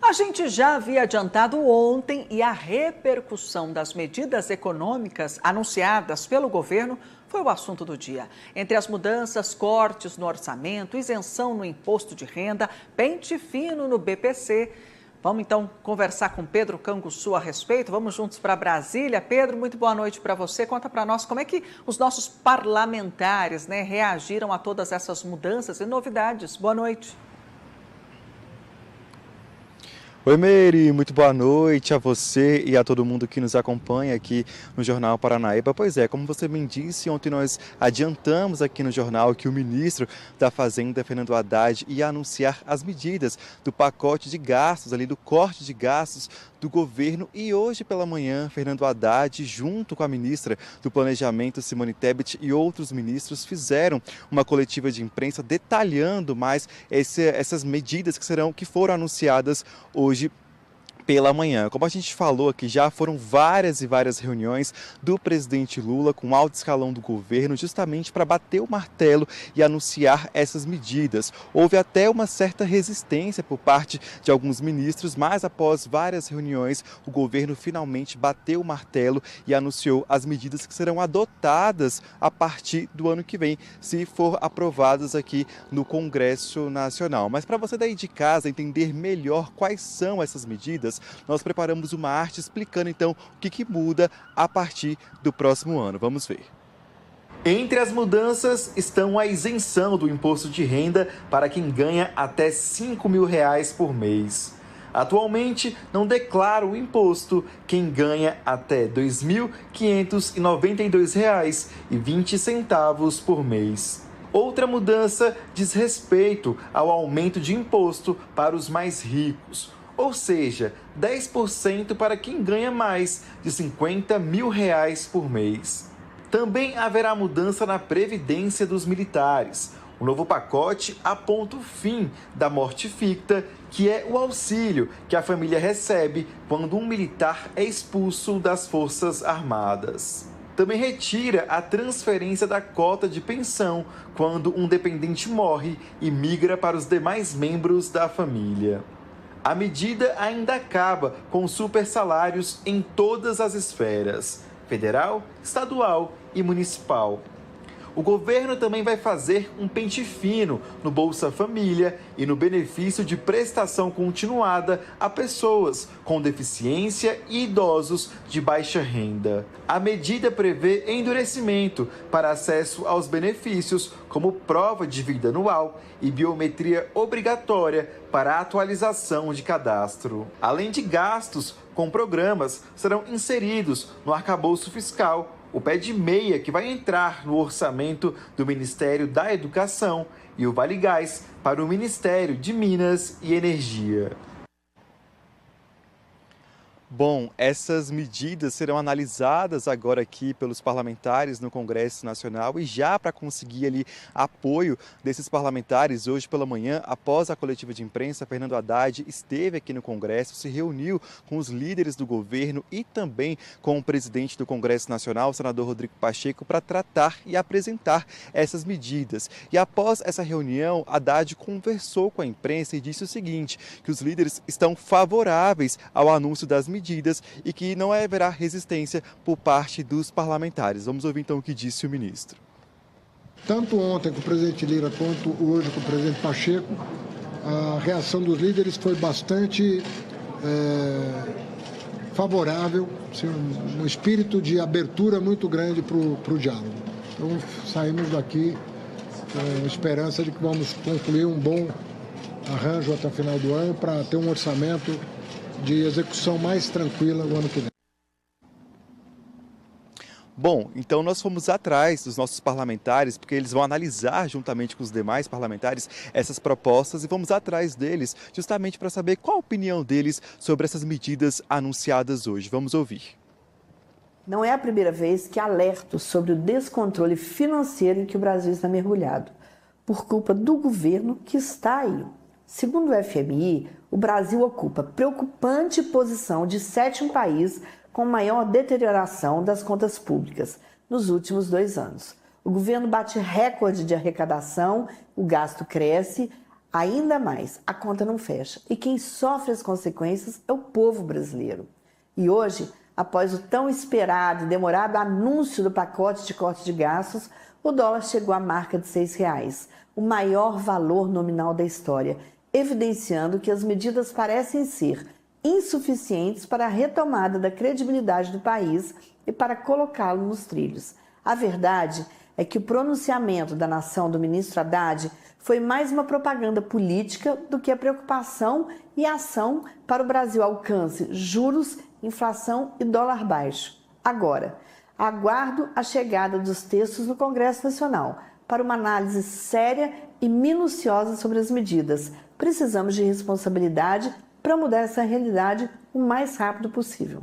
A gente já havia adiantado ontem e a repercussão das medidas econômicas anunciadas pelo governo foi o assunto do dia. Entre as mudanças, cortes no orçamento, isenção no imposto de renda, pente fino no BPC. Vamos então conversar com Pedro Canguçu a respeito. Vamos juntos para Brasília. Pedro, muito boa noite para você. Conta para nós como é que os nossos parlamentares, reagiram a todas essas mudanças e novidades. Boa noite. Oi, Meire, muito boa noite a você e a todo mundo que nos acompanha aqui no Jornal Paranaíba. Pois é, como você bem disse, ontem nós adiantamos aqui no jornal que o ministro da Fazenda, Fernando Haddad, ia anunciar as medidas do pacote de gastos, do corte de gastos do governo. E hoje pela manhã, Fernando Haddad, junto com a ministra do Planejamento, Simone Tebet, e outros ministros, fizeram uma coletiva de imprensa detalhando mais essas medidas que foram anunciadas hoje pela manhã. Como a gente falou aqui, já foram várias e várias reuniões do presidente Lula com o alto escalão do governo, justamente para bater o martelo e anunciar essas medidas. Houve até uma certa resistência por parte de alguns ministros, mas após várias reuniões, o governo finalmente bateu o martelo e anunciou as medidas que serão adotadas a partir do ano que vem, se for aprovadas aqui no Congresso Nacional. Mas para você daí de casa entender melhor quais são essas medidas, nós preparamos uma arte explicando então o que muda a partir do próximo ano. Vamos ver. Entre as mudanças estão a isenção do imposto de renda para quem ganha até R$ 5.000 por mês. Atualmente, não declara o imposto quem ganha até R$ 2.592,20 por mês. Outra mudança diz respeito ao aumento de imposto para os mais ricos, ou seja, 10% para quem ganha mais de R$ 50.000 por mês. Também haverá mudança na previdência dos militares. O novo pacote aponta o fim da morte ficta, que é o auxílio que a família recebe quando um militar é expulso das Forças Armadas. Também retira a transferência da cota de pensão quando um dependente morre e migra para os demais membros da família. A medida ainda acaba com super salários em todas as esferas, federal, estadual e municipal. O governo também vai fazer um pente fino no Bolsa Família e no benefício de prestação continuada a pessoas com deficiência e idosos de baixa renda. A medida prevê endurecimento para acesso aos benefícios, como prova de vida anual e biometria obrigatória para a atualização de cadastro. Além de gastos com programas, serão inseridos no arcabouço fiscal o pé de meia que vai entrar no orçamento do Ministério da Educação e o Vale Gás para o Ministério de Minas e Energia. Bom, essas medidas serão analisadas agora aqui pelos parlamentares no Congresso Nacional e já para conseguir apoio desses parlamentares, hoje pela manhã, após a coletiva de imprensa, Fernando Haddad esteve aqui no Congresso, se reuniu com os líderes do governo e também com o presidente do Congresso Nacional, o senador Rodrigo Pacheco, para tratar e apresentar essas medidas. E após essa reunião, Haddad conversou com a imprensa e disse o seguinte, que os líderes estão favoráveis ao anúncio das medidas e que não haverá resistência por parte dos parlamentares. Vamos ouvir então o que disse o ministro. Tanto ontem com o presidente Lira quanto hoje com o presidente Pacheco, a reação dos líderes foi bastante favorável, assim, um espírito de abertura muito grande para o diálogo. Então saímos daqui com esperança de que vamos concluir um bom arranjo até o final do ano para ter um orçamento de execução mais tranquila no ano que vem. Bom, então nós fomos atrás dos nossos parlamentares, porque eles vão analisar juntamente com os demais parlamentares essas propostas e vamos atrás deles justamente para saber qual a opinião deles sobre essas medidas anunciadas hoje. Vamos ouvir. Não é a primeira vez que alerto sobre o descontrole financeiro em que o Brasil está mergulhado, por culpa do governo que está aí. Segundo o FMI, o Brasil ocupa preocupante posição de 7º país com maior deterioração das contas públicas nos últimos 2 anos. O governo bate recorde de arrecadação, o gasto cresce, Ainda mais, a conta não fecha e quem sofre as consequências é o povo brasileiro. E hoje, após o tão esperado e demorado anúncio do pacote de corte de gastos, o dólar chegou à marca de R$ 6, o maior valor nominal da história, evidenciando que as medidas parecem ser insuficientes para a retomada da credibilidade do país e para colocá-lo nos trilhos. A verdade é que o pronunciamento da nação do ministro Haddad foi mais uma propaganda política do que a preocupação e ação para o Brasil alcance juros, inflação e dólar baixo. Agora, aguardo a chegada dos textos no Congresso Nacional para uma análise séria e minuciosa sobre as medidas. Precisamos de responsabilidade para mudar essa realidade o mais rápido possível.